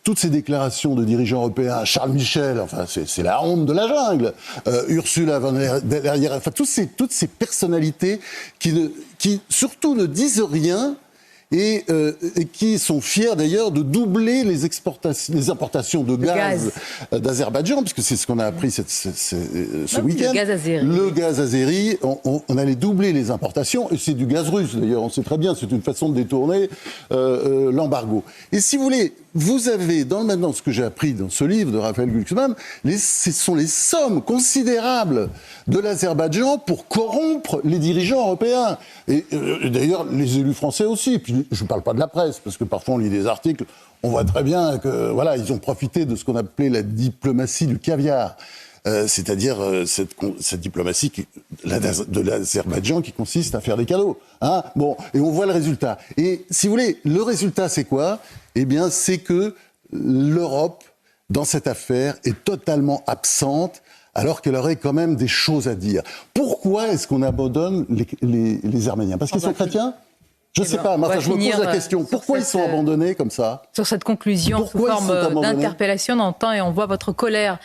toutes ces déclarations de dirigeants européens, Charles Michel, enfin c'est la honte de la jungle, Ursula von der Leyen, enfin toutes ces personnalités qui surtout ne disent rien et qui sont fiers d'ailleurs de doubler les importations de gaz d'Azerbaïdjan, puisque c'est ce qu'on a appris ce week-end. Le gaz azéri, on allait doubler les importations, et c'est du gaz russe d'ailleurs, on sait très bien, c'est une façon de détourner l'embargo. Et si vous voulez, vous avez, maintenant ce que j'ai appris dans ce livre de Raphaël Glucksmann, ce sont les sommes considérables de l'Azerbaïdjan pour corrompre les dirigeants européens. Et d'ailleurs, les élus français aussi. Et puis, je ne parle pas de la presse, parce que parfois on lit des articles, on voit très bien que, voilà, ils ont profité de ce qu'on appelait la diplomatie du caviar. C'est-à-dire cette diplomatie de l'Azerbaïdjan qui consiste à faire des cadeaux. Hein, bon, et on voit le résultat. Et si vous voulez, le résultat, c'est quoi ? Eh bien, c'est que l'Europe, dans cette affaire, est totalement absente, alors qu'elle aurait quand même des choses à dire. Pourquoi est-ce qu'on abandonne les Arméniens ? Parce qu'ils sont chrétiens ? Je ne sais pas, mais enfin, je me pose la question. Pourquoi ils sont abandonnés comme ça ? Sur cette conclusion, sous forme d'interpellation, on entend et on voit votre colère